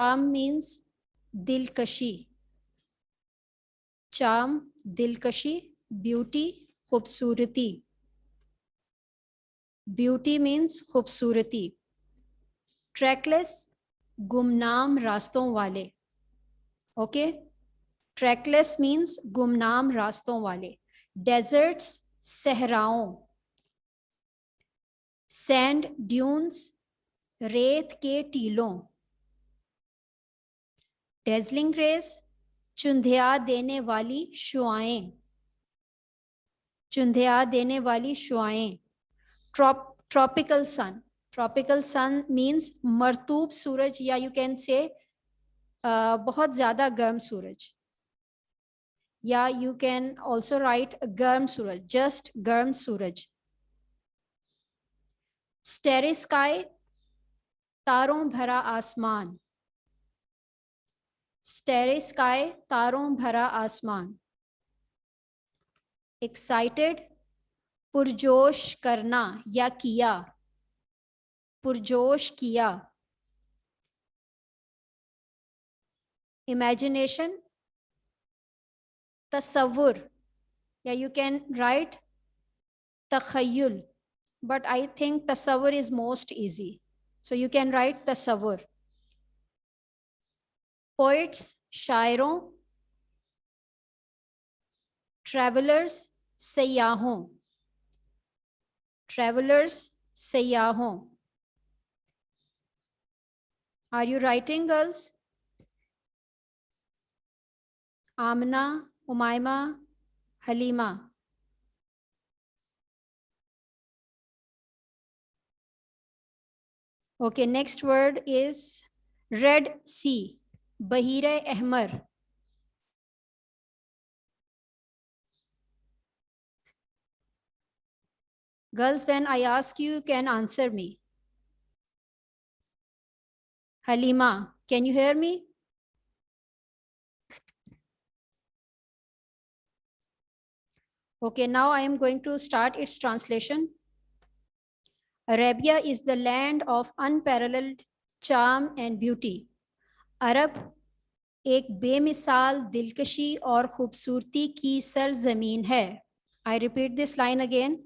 Charm means दिलकशी, charm दिलकशी, beauty खूबसूरती, beauty means खूबसूरती, trackless गुमनाम रास्तों वाले, ओके, ट्रैकलेस मीन्स गुमनाम रास्तों वाले, डेजर्ट्स सहराओं, सैंड ड्यून्स रेत के टीलों, डेजलिंग रेस चुंधिया देने वाली शुआएं, चुंधिया देने वाली शुआएं, ट्रॉपिकल सन, ट्रॉपिकल सन मीन्स मरतूब सूरज, या यू कैन से बहुत ज्यादा गर्म सूरज, या यू कैन ऑल्सो राइट गर्म सूरज, जस्ट गर्म सूरज, स्टेरी स्काई तारों भरा आसमान, स्टेरी स्काई तारों भरा आसमान, एक्साइटेड पुरजोश करना या किया, पुरजोश किया, इमेजिनेशन तसव्वुर, या यू कैन राइट तखय्युल, but I think tasawwur is most easy, so you can write tasawwur. Poets शायरों, travelers सयाहों, travelers सयाहों. Are you writing, girls? Amna, Umayma, Halima. Okay, next word is Red Sea, Bahire Ahmar. Girls, when I ask you, you can answer me. Halima, can you hear me? Okay, now I am going to start its translation. Arabia is the land of unparalleled charm and beauty. अरब एक बेमिसाल दिलकशी और खूबसूरती की सरजमीन है. I repeat this line again.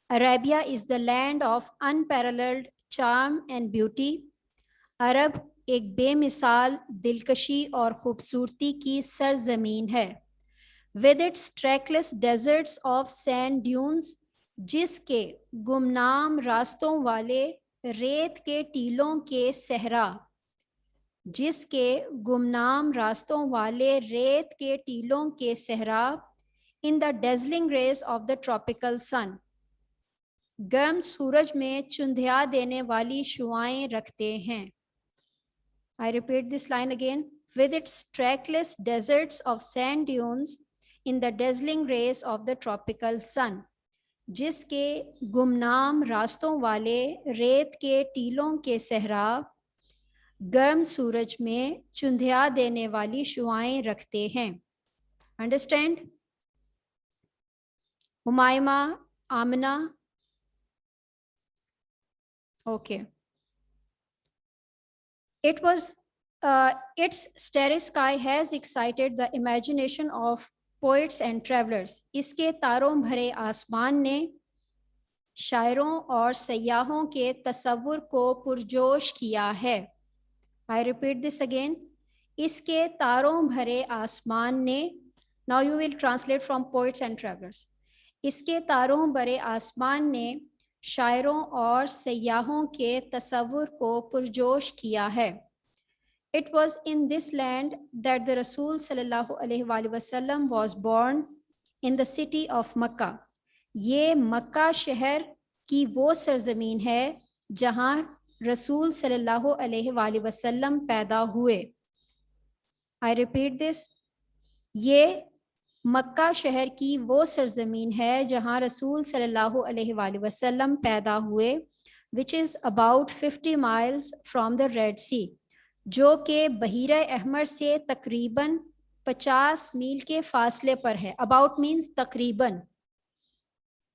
Arabia is the land of unparalleled charm and beauty. अरब एक बेमिसाल दिलकशी और खूबसूरती की सरजमीन है. With its trackless deserts of sand dunes, जिसके गुमनाम रास्तों वाले रेत के टीलों के सहरा, जिसके गुमनाम रास्तों वाले रेत के टीलों के सहरा, in the dazzling rays of the tropical sun, गर्म सूरज में चुंधिया देने वाली शुआएं रखते हैं. I repeat this line again. With its trackless deserts of sand dunes, in the dazzling rays of the tropical sun, जिसके गुमनाम रास्तों वाले रेत के टीलों के सहरा, गर्म सूरज में चुंधिया देने वाली शुआएं रखते हैं. Understand? Humaima, Amna. Okay. Its starry sky has excited the imagination of poets and travelers. इसके तारों भरे आसमान ने शायरों और सयाहों के तसव्वुर को पुरजोश किया है. I repeat this again. इसके तारों भरे आसमान ने, now you will translate from poets and travelers. इसके तारों भरे आसमान ने शायरों और सयाहों के तसव्वुर को पुरजोश किया है. It was in this land that the Rasul sallallahu alaihi wasallam was born, in the city of Makkah. ये मक्का शहर की वो सरजमीन है जहाँ रसूल सल्लल्लाहु अलैहि वसल्लम पैदा हुए. I repeat this. ये मक्का शहर की वो सरजमीन है जहाँ रसूल सल्लल्लाहु अलैहि वसल्लम पैदा हुए, which is about 50 miles from the Red Sea, जो कि बहीरा अहमर से तकरीबन 50 मील के फासले पर है. About means तकरीबन,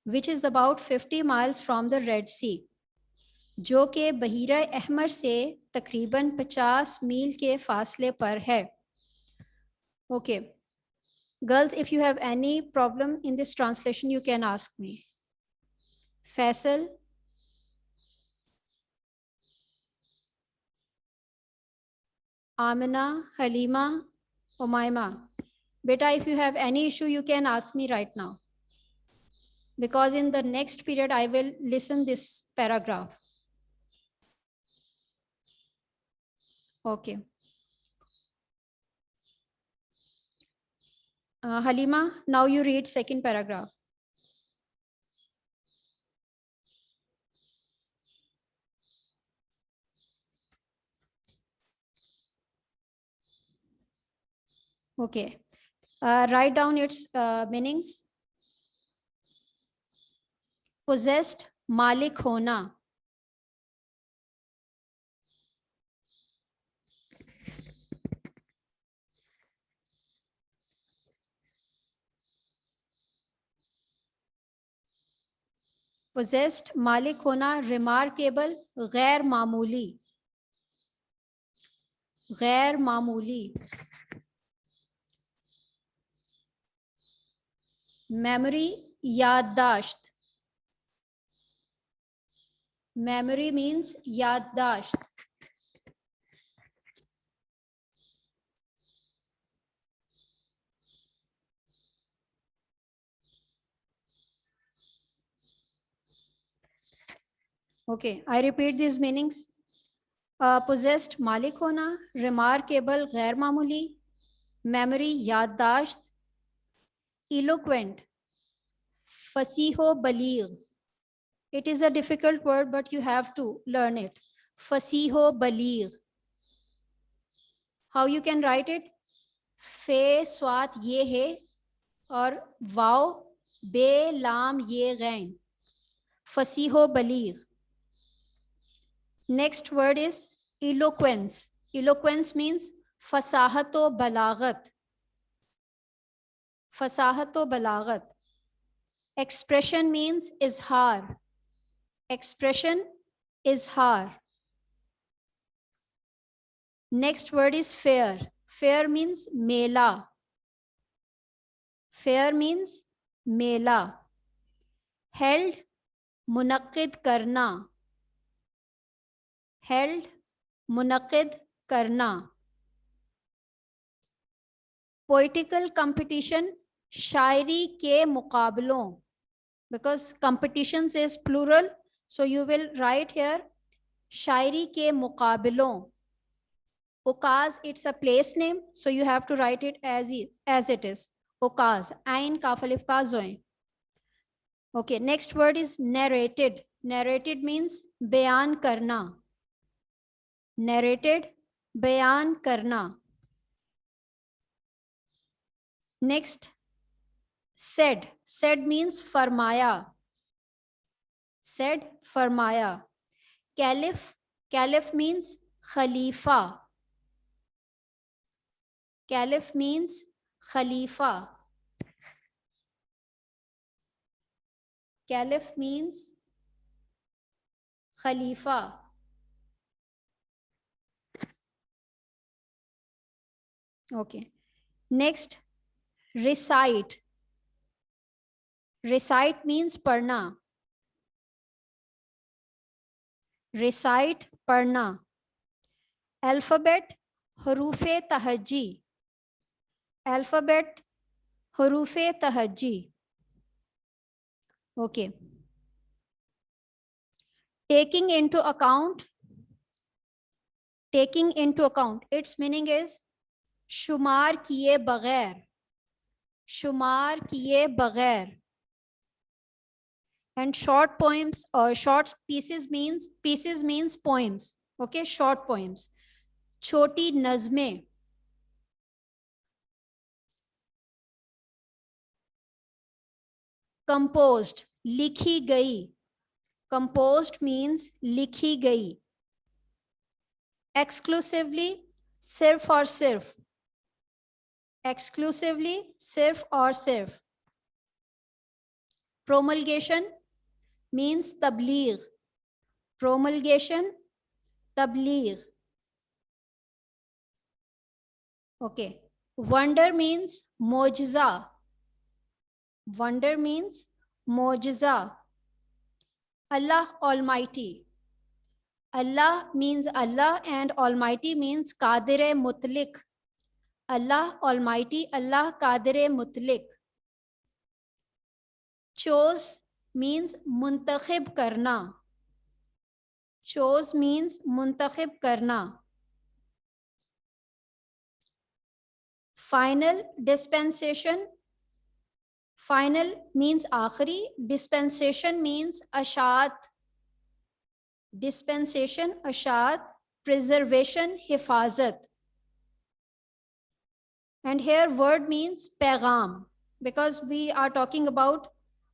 which is about 50 miles from the Red Sea, जो कि बहीरा अहमर से तकरीबन 50 मील के फासले पर है. Okay. Girls, if you have any problem in this translation, you can ask me. Faisal, Amina, Halima, Umaima. Beta, if you have any issue, you can ask me right now. Because in the next period, I will listen this paragraph. Okay. Halima, now you read second paragraph. Okay. Write down its meanings. Possessed, Malik hona. Possessed, Malik hona, remarkable, गैर मामूली. गैर मामूली. Memory, याददाश्त. Memory means याददाश्त. Okay, I repeat these meanings. Possessed, मालिक होना. Remarkable, गैर मामूली. Memory, याददाश्त. Eloquent, फसीहो बलीग. It is a difficult word, but you have to learn it. फसीहो बलीग. How you can write it? फे स्वात ये है और वाव बे लाम ये गैन. फसीहो बलीग. Next word is eloquence. Eloquence means फसाहत व बलागत. फसाहत व बलागत. Expression means izhar. Expression, izhar. Next word is fair. Fair means mela. Fair means mela. Held, मुनक्किद करना. Held, मुनक्किद करना. Poetical competition, शायरी के मुकाबलों. Because competitions is plural, so you will write here शायरी के मुकाबलों. Ukaz, it's a place name, so you have to write it as it is. Ukaz, ain kaf alif ka zoin. Okay, next word is narrated. Narrated means bayan karna. Narrated, bayan karna. Next, said. Said means farmaya. Said, farmaya. Caliph. Caliph means khalifa. Caliph means khalifa. Caliph means khalifa. Okay. Next, recite. Recite means पढ़ना. Recite, पढ़ना. Alphabet, हरूफे तहज्जी. Alphabet, हरूफे तहज्जी. Okay. Taking into account. Taking into account. Its meaning is शुमार किए बगैर. शुमार किए बगैर. And short poems or short pieces means poems. Okay, short poems. छोटी नज़में. Composed, लिखी गई. Composed means लिखी गई. Exclusively, सिर्फ और सिर्फ. Exclusively, सिर्फ और सिर्फ. Promulgation means tabligh. Promulgation, tabligh. Okay. Wonder means mojiza. Wonder means mojiza. Allah Almighty. Allah means Allah and Almighty means Qadir Mutlik. Allah Almighty, Allah Qadir Mutlik. Chose means muntakhib karna. Chose means muntakhib karna. Final dispensation. Final means aakhri. Dispensation means ashat. Dispensation, ashat. Preservation, hifazat. And here word means pagham, because we are talking about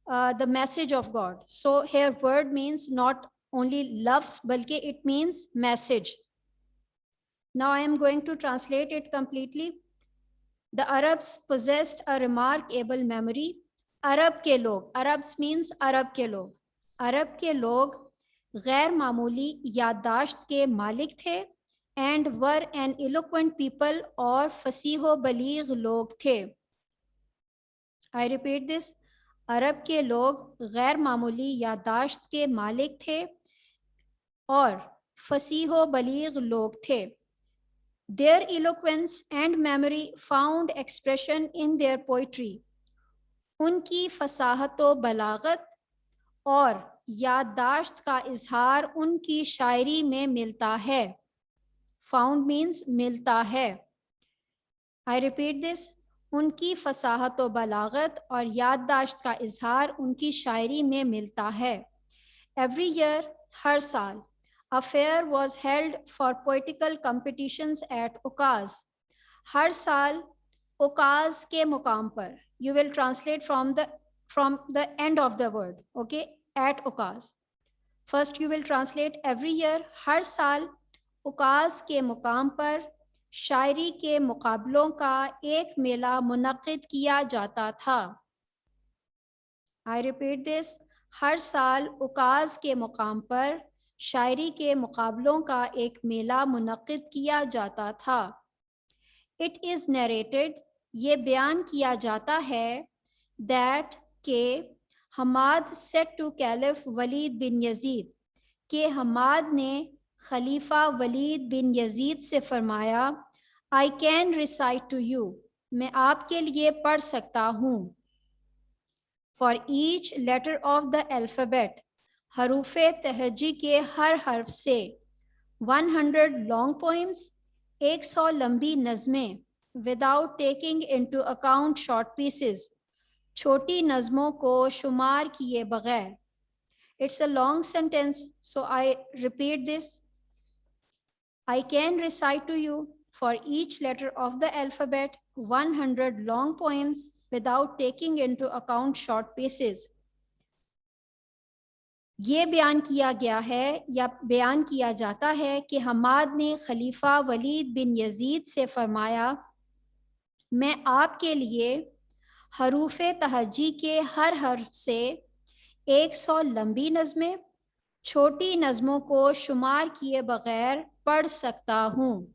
the message of God. So here word means not only loves, balki it means message. Now I am going to translate it completely. The Arabs possessed a remarkable memory. Arab ke log, Arabs means Arab ke log. Arab ke log गैर मामूली याददाश्त के मालिक थे and were an eloquent people और फसीहो बलीग लोग थे. I repeat this. अरब के लोग गैर मामूली याददाश्त के मालिक थे और फसीहो बलीग लोग थे. Their eloquence and memory found expression in their poetry. उनकी फसाहत व बलागत और याददाश्त का इजहार उनकी शायरी में मिलता है. Found means मिलता है. I repeat this. उनकी फसाहत व बलागत और याददाश्त का इजहार उनकी शायरी में मिलता है. Every year, हर साल, a fair was held for poetical competitions at Ukaz. हर साल Ukaz के मुकाम पर. You will translate from the end of the word. Okay, at Ukaz. First you will translate every year. हर साल उकास के मुकाम पर शायरी के मुकाबलों का एक मेला मुनक्किद किया जाता था. I repeat this. हर साल उकास के मुकाम पर शायरी के मुकाबलों का एक मेला मुनक्किद किया जाता था. It is narrated, ये बयान किया जाता है, that के Hammad said to Caliph Walid bin Yazid, के हमाद ने खलीफा वलीद बिन यजीद से फरमाया, I can recite to you, मैं आपके लिए पढ़ सकता हूँ. For each letter of the alphabet, हरूफे तहजी के हर हर्फ से 100 long poems, 100 लंबी नज़में, without taking into account short pieces, छोटी नज़मों को शुमार किए बगैर. It's a long sentence, so I repeat this. I can recite to you for each letter of the alphabet 100 long poems without taking into account short pieces. ये बयान किया गया है या बयान किया जाता है कि हमाद ने खलीफा वलीद बिन यजीद से फरमाया, मैं आपके लिए हरूफे तहजी के हर हर्फ से 100 लंबी नज़में, छोटी नज़मों को शुमार किए बगैर पढ़ सकता हूँ.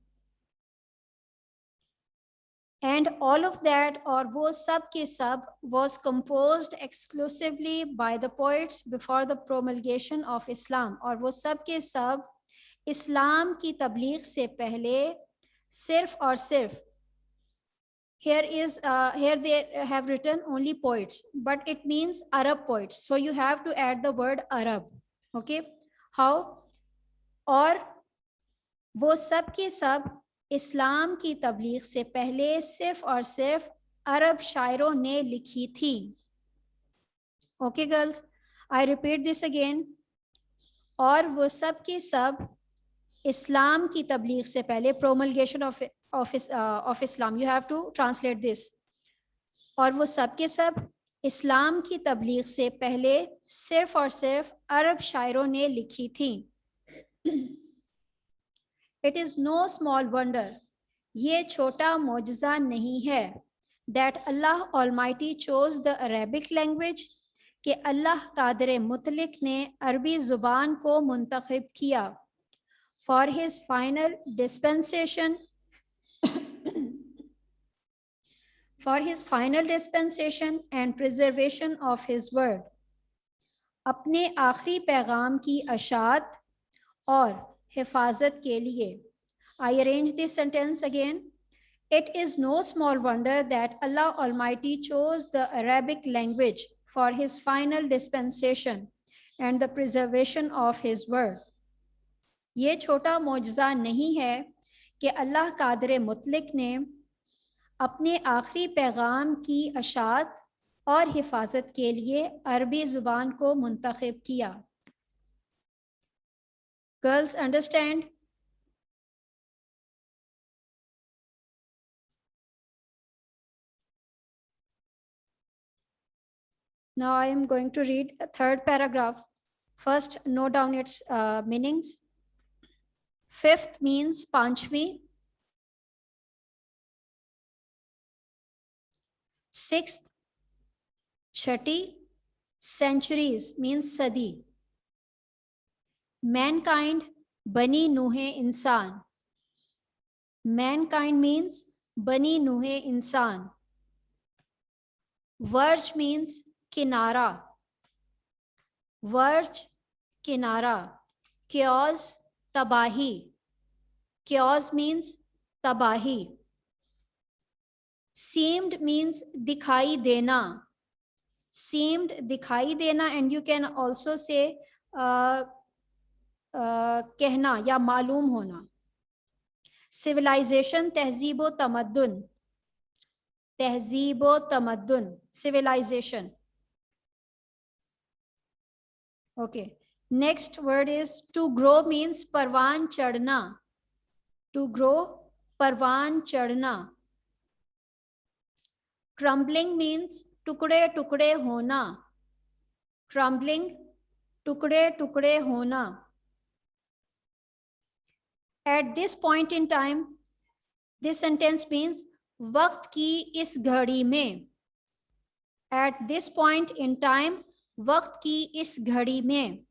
And all of that, और वो सब के सब, was composed exclusively by the poets before the promulgation of Islam. और वो सब के सब इस्लाम की तबलीग से पहले सिर्फ और सिर्फ, here they have written only poets, but it means Arab poets, so you have to add the word Arab. Okay, how? और वो सब के सब इस्लाम की तबलीग से पहले सिर्फ और सिर्फ अरब शायरों ने लिखी थी. Okay girls, I repeat this again. और वो सब के सब इस्लाम की तबलीग से पहले, promulgation of Islam, you have to translate this. और वो सब के सब इस्लाम की तबलीग से पहले सिर्फ और सिर्फ अरब शायरों ने लिखी थी. It is no small wonder, ये छोटा मौजज़ा नहीं है, that Allah Almighty chose the Arabic language, कि अल्लाह कादिर मुतलिक ने अरबी ज़ुबान को मुंतखब किया for his final dispensation for his final dispensation and preservation of his word. अपने आखिरी पैगाम की अशात और हिफाजत के लिए. I arrange this sentence again. It is no small wonder that Allah Almighty chose the Arabic language for his final dispensation and the preservation of his word. ये छोटा मौजज़ा नहीं है कि अल्लाह कादिर मुतलक ने अपने आखिरी पैगाम की अशात और हिफाजत के लिए अरबी ज़ुबान को मुंतखब किया. Girls, understand? Now I am going to read a third paragraph. First, note down its meanings. Fifth means Panchmi. Sixth, Chhati. Centuries means Sadi. Mankind, Bani Nuhe Insan. Mankind means Bani Nuhe Insan. Verge means Kinara. Verge, Kinara. Chaos, Tabahi. Chaos means Tabahi. Seemed means dikhai dena. Seemed, dikhai dena, and you can also say कहना या मालूम होना. Civilization, तहजीब तमद्दुन. तहजीब तमद्दुन, civilization. Okay. Next word is to grow means parwan chadna. To grow, parwan chadna. Crumbling means टुकड़े टुकड़े होना. Crumbling, टुकड़े टुकड़े होना. At this point in time, this sentence means वक्त की इस घड़ी में. At this point in time, वक्त की इस घड़ी में.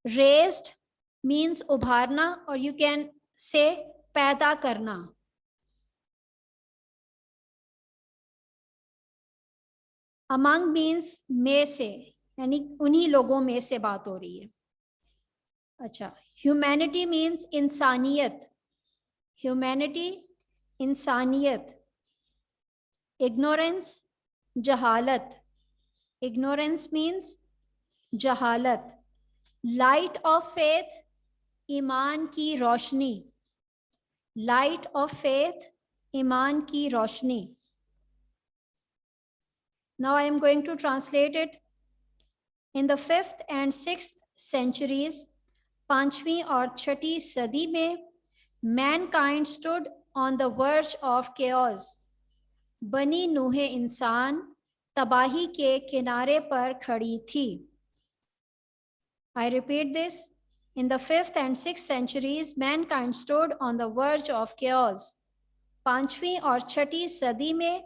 Raised means उभारना, or you can say पैदा करना. Among means में से, यानी उन्हीं लोगों में से बात हो रही है. अच्छा. Humanity means इंसानियत. Humanity, इंसानियत. Ignorance, जहालत. Ignorance means जहालत. Light of faith, ईमान की रोशनी. Light of faith, ईमान की रोशनी. Now I am going to translate it. In the 5th and 6th centuries, पांचवी और छठी सदी में, mankind stood on the verge of chaos. बनी नूहे इंसान तबाही के किनारे पर खड़ी थी. I repeat this. In the 5th and 6th centuries, mankind stood on the verge of chaos. पांचवी और छठी सदी में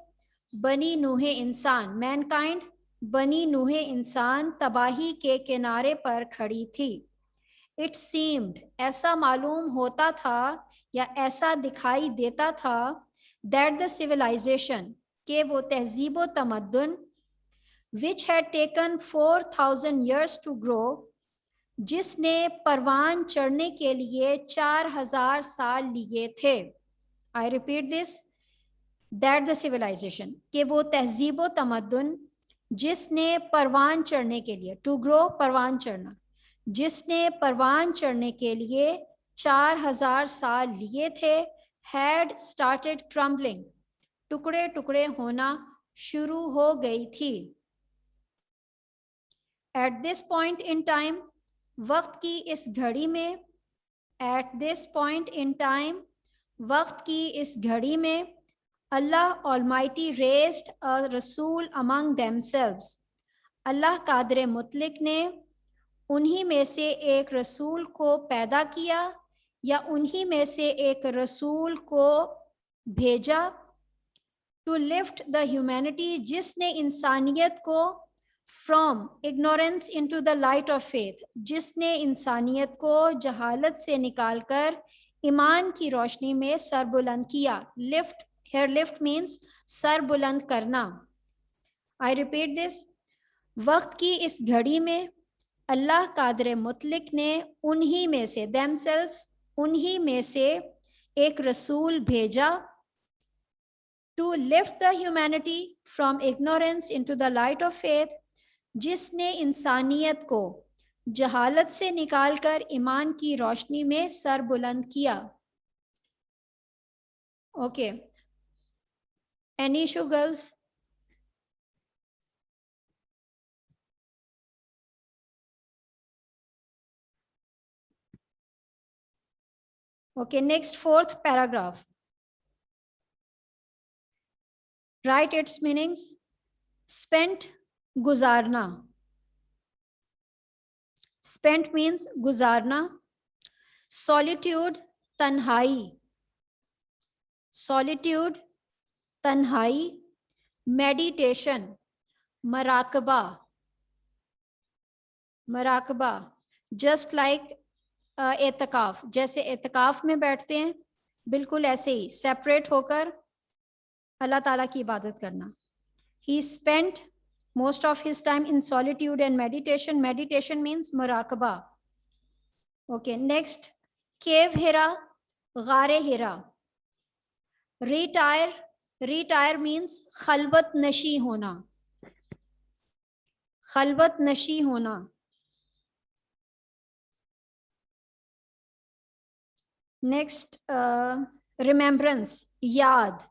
बनी नूहे इंसान, mankind, बनी नूहे इंसान तबाही के किनारे पर खड़ी थी. It seemed, ऐसा मालूम होता था या ऐसा दिखाई देता था, that the civilization, के वो तहजीब व तमद्दुन, which had taken 4,000 years to grow, जिसने परवान चढ़ने के लिए 4,000 साल लिए थे. I repeat this. That the civilization, कि वो तहजीब व तमद्दुन, जिसने परवान चढ़ने के लिए, to grow, परवान चढ़ना, जिसने परवान चढ़ने के लिए 4,000 साल लिए थे, had started crumbling, टुकड़े टुकड़े होना शुरू हो गई थी. At this point in time, वक्त की इस घड़ी में. At this point in time, वक्त की इस घड़ी में, Allah Almighty raised a Rasul among themselves. अल्लाह कादिर मुतलक ने उन्हीं में से एक रसूल को पैदा किया या उन्हीं में से एक रसूल को भेजा. To lift the humanity, जिसने इंसानियत को from ignorance into the light of faith, जिसने इंसानियत को जहालत से निकालकर ईमान की रोशनी में सरबुलंद किया. Lift Here lift means sir बुलंद करना. I repeat this. वक्त की इस घड़ी में अल्लाह कादर मुतलिक ने उन्हीं में से themselves उन्हीं में से एक रसूल भेजा to lift the humanity from ignorance into the light of faith, जिसने इंसानियत को जहालत से निकालकर ईमान की रोशनी में सर बुलंद किया. Okay. Any issue, girls? Okay, next fourth paragraph. Write its meanings. Spent, guzarna. Spent means guzarna. Solitude, tanhai. Solitude, tanhai. Meditation, marakaba. Marakaba. Just like एतकाफ, जैसे एतकाफ में बैठते हैं बिल्कुल ऐसे ही सेपरेट होकर अल्लाह ताला की इबादत करना. He spent most of his time in solitude and meditation. Meditation means muraqaba. Okay, next, cave hira, ghare hira. Retire, retire means khalwat nashi hona. Khalwat nashi hona. Next, remembrance, yaad.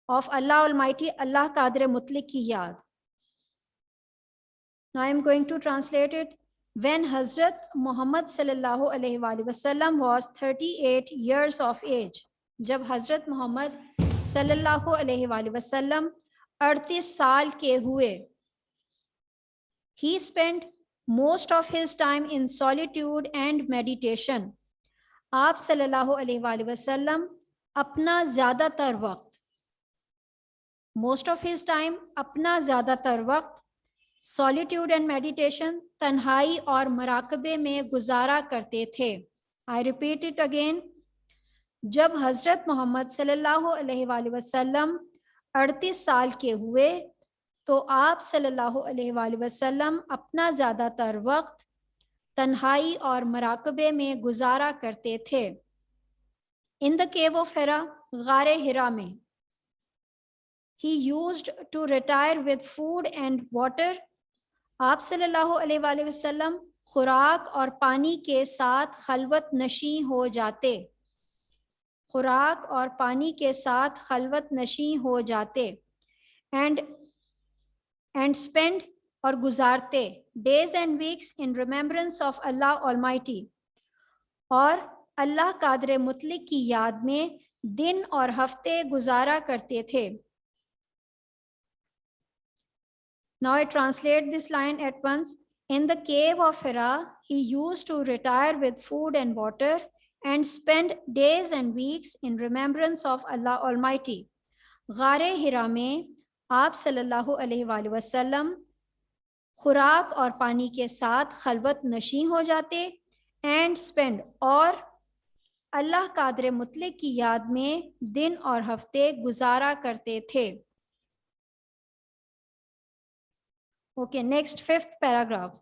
Of Allah Almighty, Allah Qadir Mutlaq ki yaad. Now I am going to translate it. When Hazrat Muhammad sallallahu alaihi wasallam was 38 years of age, जब Hazrat Muhammad sallallahu alaihi wasallam 38 साल के हुए, he spent most of his time in solitude and meditation. आप सल्लल्लाहु अलैहि वसल्लम अपना ज़्यादातर वक्त, most of his time, अपना ज़्यादातर वक्त solitude and meditation, तन्हाई और मराकबे में गुजारा करते थे. I repeat it again. जब हज़रत मोहम्मद सल्लल्लाहु अलैहि वसल्लम 38 साल के हुए तो आप सल्लल्लाहु अलैहि वसल्लम अपना ज़्यादातर वक्त तन्हाई और मराकबे में गुजारा करते थे. In the cave of Hira, गारे हिरा में, he used to retire with food and water. आप सल्लल्लाहु अलैहि वसल्लम खुराक और पानी के साथ खलवत नशी हो जाते. खुराक और पानी के साथ खलवत नशी हो जाते. and spend और गुजारते days and weeks in remembrance of Allah Almighty. और अल्लाह कादर मुतलिक की याद में दिन और हफ्ते गुजारा करते थे. Now I translate this line at once. In the cave of Hira, he used to retire with food and water and spend days and weeks in remembrance of Allah Almighty. गारे हिरा में आप सल्लल्लाहु अलैहि वसल्लम खुराक और पानी के साथ खलवत नशी हो जाते and spend और अल्लाह कादर मुतलिक की याद में दिन और हफ्ते गुजारा करते थे. Okay, next fifth paragraph.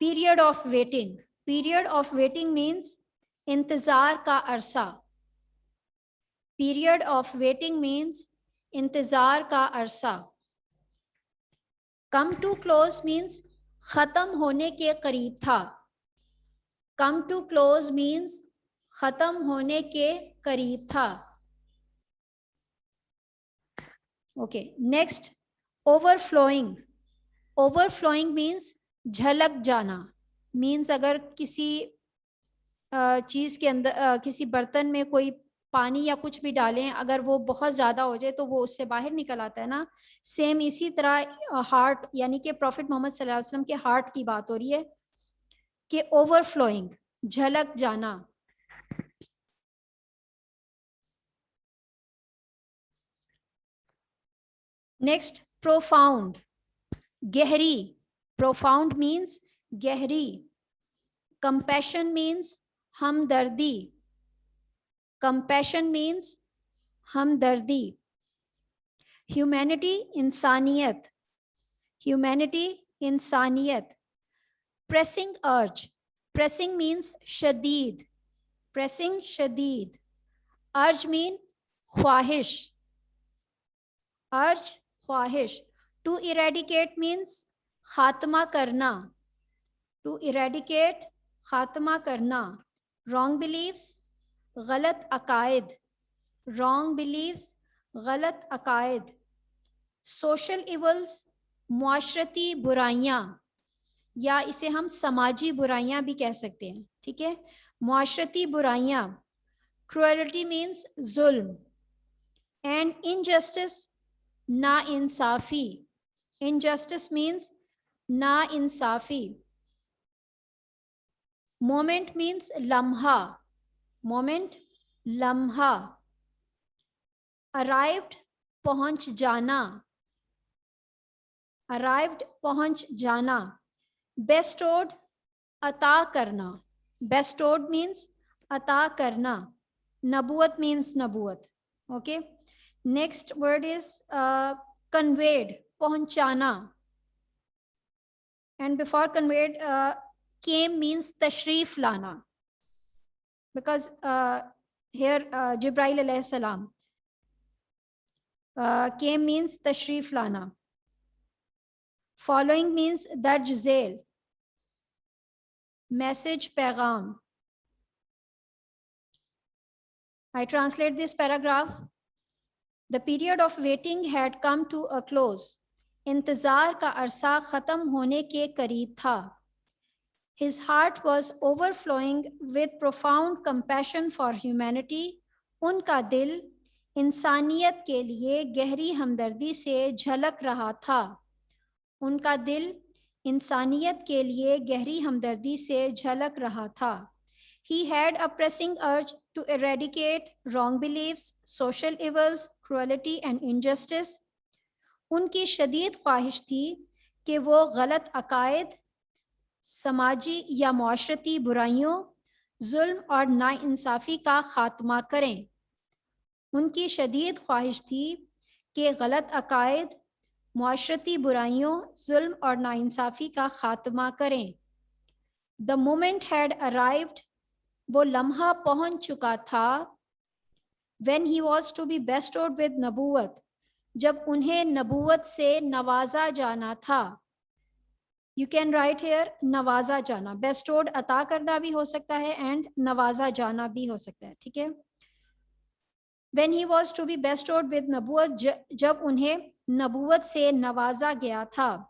Period of waiting. Period of waiting means इंतजार का अरसा. Period of waiting means इंतजार का अरसा. Come to close means खत्म होने के करीब था. Come to close means खत्म होने के करीब था. Okay, next, overflowing. Overflowing means झलक जाना. Means अगर किसी चीज के अंदर किसी बर्तन में कोई पानी या कुछ भी डालें, अगर वो बहुत ज्यादा हो जाए तो वो उससे बाहर निकल आता है ना. सेम इसी तरह हार्ट, यानी कि प्रॉफिट मोहम्मद सल्लल्लाहु अलैहि वसल्लम के हार्ट की बात हो रही है कि ओवरफ्लोइंग, झलक जाना. नेक्स्ट, प्रोफाउंड, गहरी. प्रोफाउंड मीन्स गहरी. कंपैशन मीन्स हमदर्दी. Compassion means हमदर्दी. Humanity, इंसानियत. Humanity, इंसानियत. Pressing urge. Pressing means शदीद. Pressing शदीद. Urge mean ख्वाहिश. Urge ख्वाहिश. To eradicate means खात्मा करना. To eradicate खात्मा करना. Wrong beliefs, गलत अकायद. Wrong beliefs, गलत अकायद. Social evils, मुआशरती बुराइयां, या इसे हम समाजी बुराइयां भी कह सकते हैं. ठीक है, मुआशरती बुराइयां. Cruelty means जुल्म. And injustice, ना इंसाफी. Injustice means ना इंसाफी. Moment means लम्हा. Moment, लम्हा. Arrived, पहुंच जाना. Arrived, पहुंच जाना. Bestowed, अता करना. Bestowed means अता करना. नबूवत means नबूवत. Okay. Next word is conveyed, पहुंचाना. And before conveyed, came means tashrif lana. Because here Jibreel alayhi salam. Came means tashrif lana. Following means darj zeel. Message, पैगाम. I translate this paragraph. The period of waiting had come to a close. इंतजार का अरसा खत्म होने के करीब था. His heart was overflowing with profound compassion for humanity. उनका दिल इंसानियत के लिए गहरी हमदर्दी से झलक रहा था. उनका दिल इंसानियत के लिए गहरी हमदर्दी से झलक रहा था. He had a pressing urge to eradicate wrong beliefs, social evils, cruelty and injustice. उनकी शदीद ख्वाहिश थी कि वो गलत अकायद, समाजी या मुआशरती बुराइयों, जुल्म और नाइंसाफ़ी का खात्मा करें. उनकी शदीद ख्वाहिश थी कि गलत अकायद, मुआशरती बुराइयों, जुल्म और नाइंसाफ़ी का खात्मा करें. The moment had arrived, वो लम्हा पहुंच चुका था. When he was to be bestowed with नबूवत, जब उन्हें नबूवत से नवाजा जाना था. You can write here नवाजा जाना. Bestowed अता करना भी हो सकता है and नवाजा जाना भी हो सकता है. ठीक है. When he was to be bestowed with नबूवत, जब उन्हें नबूवत से नवाजा गया था.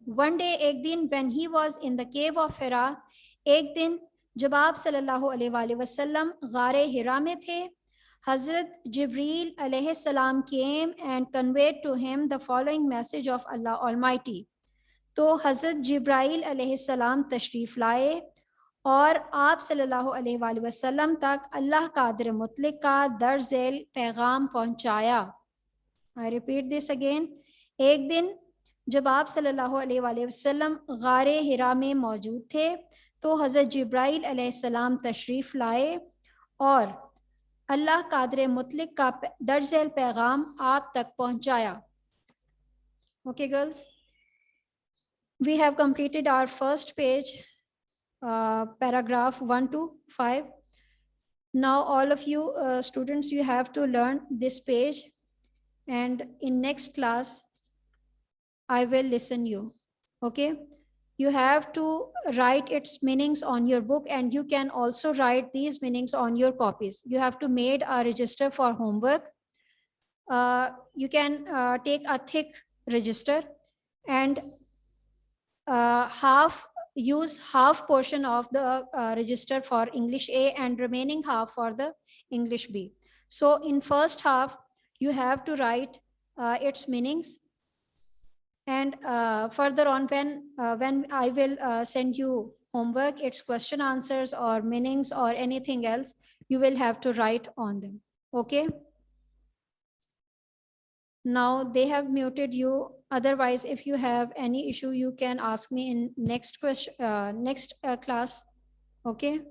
One day, एक दिन, when he was in the cave of Hira, एक दिन जब आप सल्लल्लाहु अलैहि वसल्लम गारे हिरा में थे, Hazrat Jibreel alayhi salam came and conveyed to him the following message of Allah Almighty. तो हज़रत जिब्राइल अलैहिस्सलाम तशरीफ़ लाए और आप सल्लल्लाहु अलैहि वसल्लम तक अल्लाह कादिर मुतलक का दर्ज़ेल पैगाम पहुंचाया. I repeat this again. एक दिन जब आप सल्लल्लाहु अलैहि वसल्लम गारे हिरा में मौजूद थे, तो हज़रत जिब्राइल अलैहिस्सलाम तशरीफ़ लाए और अल्लाह कादिर मुतलक का दर्ज़ेल पैगाम आप तक पहुंचाया. Okay, girls. We have completed our first page, paragraph 1 to 5. Now all of you students, you have to learn this page, and in next class I will listen you. Okay, you have to write its meanings on your book, and you can also write these meanings on your copies. You have to made a register for homework. You can take a thick register and use half portion of the register for English A and remaining half for the English B. So in first half, you have to write its meanings, and further on when I will send you homework, its question answers or meanings or anything else, you will have to write on them. Okay. Now they have muted you. Otherwise, if you have any issue, you can ask me in next question, next class. Okay.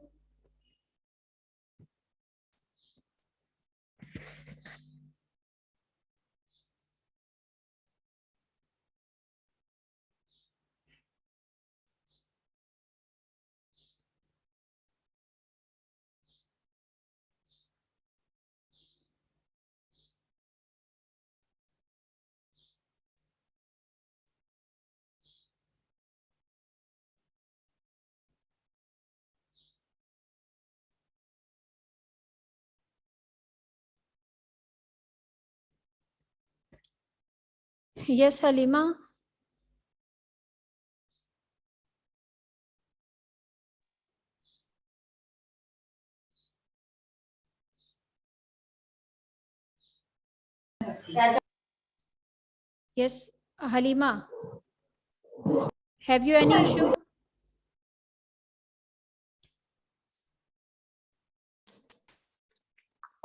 Yes, Halima. Yes, Halima. Have you any issue?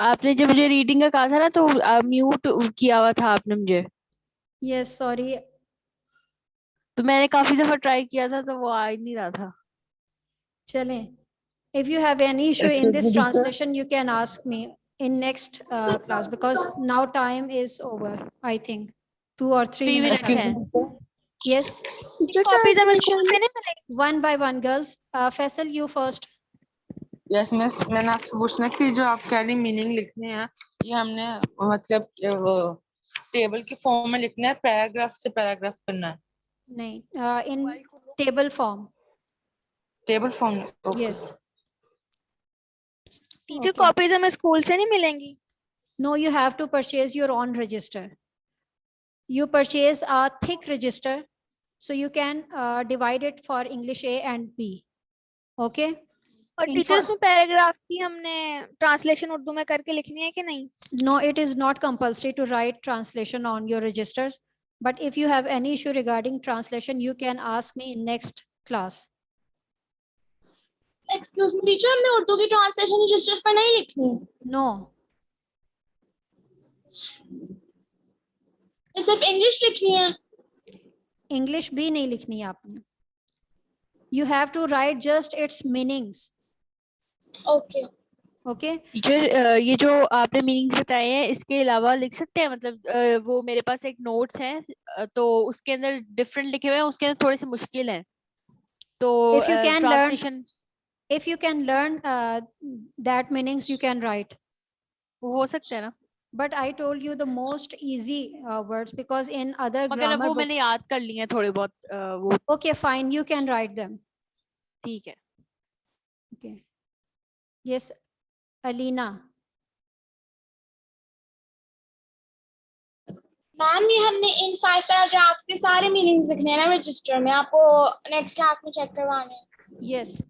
आपने जब मुझे reading का कहा था ना तो mute किया हुआ था आपने मुझे, Yes, sorry. तो मैंने काफी दफा ट्राई किया था तो वो आ ही नहीं रहा था। चलें. If you have any issue in this translation, you can ask me in next class because now time is over. I think 2 or 3 3 minutes minutes have. हैं। Yes, कॉपीज हमें स्कूल से नहीं मिलेगी? one by one, girls. Faisal, you first. Yes miss, मैंने आपसे पूछना कि जो आप कह रही मीनिंग लिखने हैं ये हमने मतलब टेबल के फॉर्म में लिखना है, पैराग्राफ से पैराग्राफ करना है? नहीं, in table form. Table form में? Okay. Yes. Teacher Okay. Copies हमें स्कूल से नहीं मिलेंगी? No, you have to purchase your own register. You purchase a thick register, so you can divide it for English A and B. Okay. और teacher उसमें paragraph की हमने translation Urdu में करके लिखनी है कि नहीं? No, it is not compulsory to write translation on your registers. But if you have any issue regarding translation, you can ask me in next class. Excuse me teacher, हमने उर्दू की ट्रांसलेशन रजिस्टर्स पर नहीं लिखनी, No, सिर्फ English लिखनी है। English भी नहीं लिखनी है आपने. You have to write just its meanings. Okay Okay. Teacher ये जो आपने मीनिंग्स बताए हैं इसके अलावा लिख सकते हैं, मतलब वो मेरे पास एक नोट्स है तो उसके अंदर डिफरेंट लिखे हुए हैं, उसके अंदर थोड़े से मुश्किल हैं तो If you can learn, translation if you can learn that meanings, you can write. वो हो सकता है ना? But I told you the most easy words because in other मगर grammar वो books. मैंने याद कर लिए हैं थोड़े बहुत वो। Okay, fine. You can write them. ठीक है। Okay. Yes, Alina. मैम, ये हमने इन 5 पैराग्राफ्स के सारे मीनिंग्स लिखने हैं ना रजिस्टर में, आपको नेक्स्ट क्लास में चेक करवाने हैं। Yes.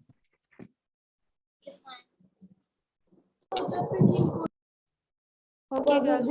Okay, girls.